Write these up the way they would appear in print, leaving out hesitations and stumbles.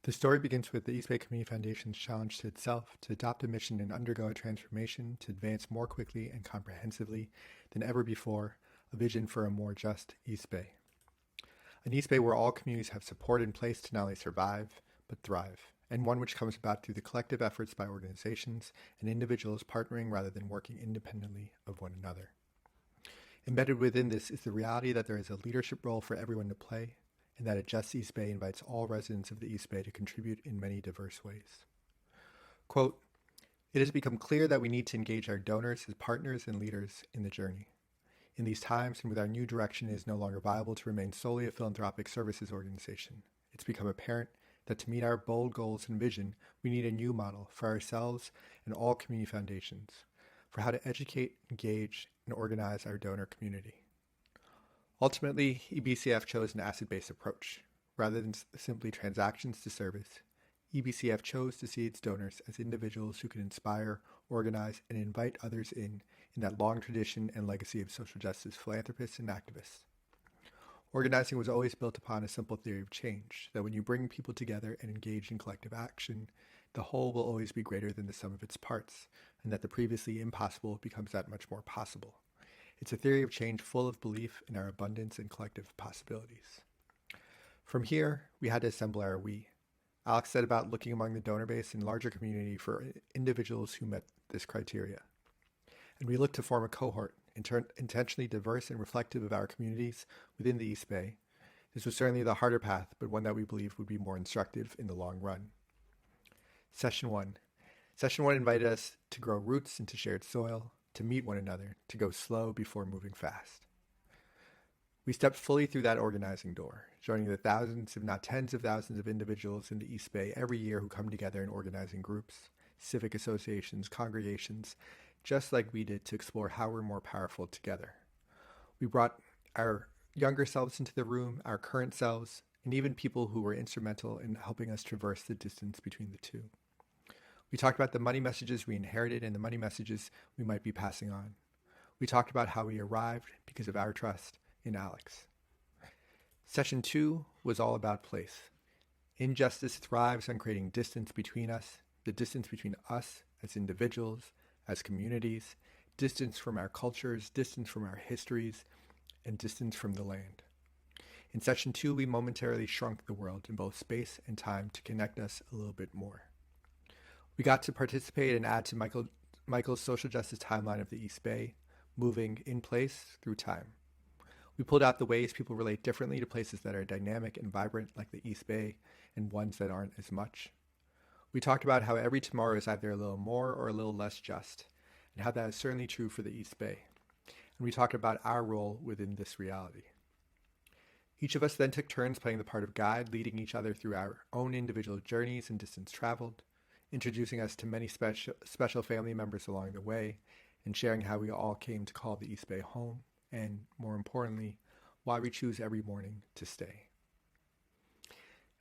The story begins with the East Bay Community Foundation's challenge to itself to adopt a mission and undergo a transformation to advance more quickly and comprehensively than ever before, a vision for a more just East Bay. An East Bay where all communities have support in place to not only survive, but thrive, and one which comes about through the collective efforts by organizations and individuals partnering rather than working independently of one another. Embedded within this is the reality that there is a leadership role for everyone to play, and that a just East Bay invites all residents of the East Bay to contribute in many diverse ways. Quote, "It has become clear that we need to engage our donors as partners and leaders in the journey. In these times and with our new direction, it is no longer viable to remain solely a philanthropic services organization. It's become apparent that to meet our bold goals and vision, we need a new model for ourselves and all community foundations for how to educate, engage, and organize our donor community. Ultimately, EBCF chose an asset-based approach. Rather than simply transactions to service, EBCF chose to see its donors as individuals who can inspire, organize, and invite others in that long tradition and legacy of social justice philanthropists and activists. Organizing was always built upon a simple theory of change, that when you bring people together and engage in collective action, the whole will always be greater than the sum of its parts, and that the previously impossible becomes that much more possible. It's a theory of change full of belief in our abundance and collective possibilities. From here, we had to assemble our we. Alex set about looking among the donor base and larger community for individuals who met this criteria. And we looked to form a cohort, intentionally diverse and reflective of our communities within the East Bay. This was certainly the harder path, but one that we believed would be more instructive in the long run. Session 1. Session 1 invited us to grow roots into shared soil, to meet one another, to go slow before moving fast. We stepped fully through that organizing door, joining the thousands, if not tens of thousands of individuals in the East Bay every year who come together in organizing groups, civic associations, congregations, just like we did to explore how we're more powerful together. We brought our younger selves into the room, our current selves, and even people who were instrumental in helping us traverse the distance between the two. We talked about the money messages we inherited and the money messages we might be passing on. We talked about how we arrived because of our trust in Alex. Session 2 was all about place. Injustice thrives on creating distance between us, the distance between us as individuals, as communities, distance from our cultures, distance from our histories, and distance from the land. In Session 2, we momentarily shrunk the world in both space and time to connect us a little bit more. We got to participate and add to Michael's social justice timeline of the East Bay, moving in place through time. We pulled out the ways people relate differently to places that are dynamic and vibrant like the East Bay and ones that aren't as much. We talked about how every tomorrow is either a little more or a little less just, and how that is certainly true for the East Bay. And we talked about our role within this reality. Each of us then took turns playing the part of guide, leading each other through our own individual journeys and distance traveled, introducing us to many special family members along the way, and sharing how we all came to call the East Bay home, and more importantly, why we choose every morning to stay.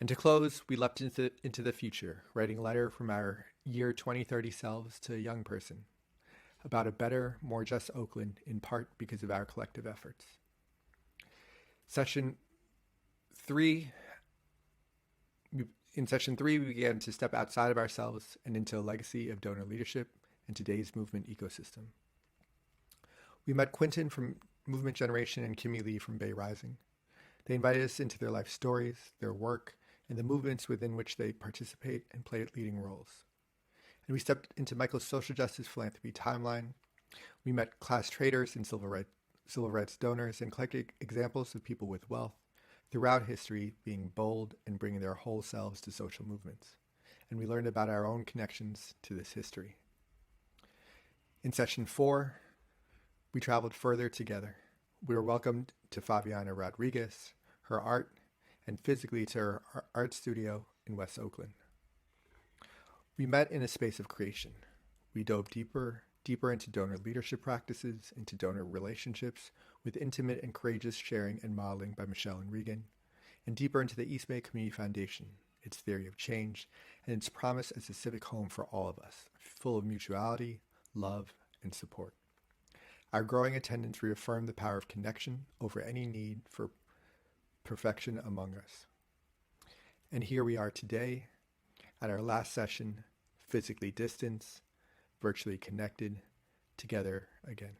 And to close, we leapt into the future, writing a letter from our year 2030 selves to a young person about a better, more just Oakland, in part because of our collective efforts. In Session 3, we began to step outside of ourselves and into a legacy of donor leadership and today's movement ecosystem. We met Quinton from Movement Generation and Kimmy Lee from Bay Rising. They invited us into their life stories, their work, and the movements within which they participate and play leading roles. And we stepped into Michael's social justice philanthropy timeline. We met class traders and civil rights donors and collected examples of people with wealth throughout history being bold and bringing their whole selves to social movements. And we learned about our own connections to this history. In Session 4, we traveled further together. We were welcomed to Fabiana Rodriguez, her art, and physically to her art studio in West Oakland. We met in a space of creation. We dove deeper into donor leadership practices, into donor relationships, with intimate and courageous sharing and modeling by Michelle and Regan, and deeper into the East Bay Community Foundation, its theory of change, and its promise as a civic home for all of us, full of mutuality, love, and support. Our growing attendance reaffirmed the power of connection over any need for perfection among us. And here we are today, at our last session, physically distanced, virtually connected, together again.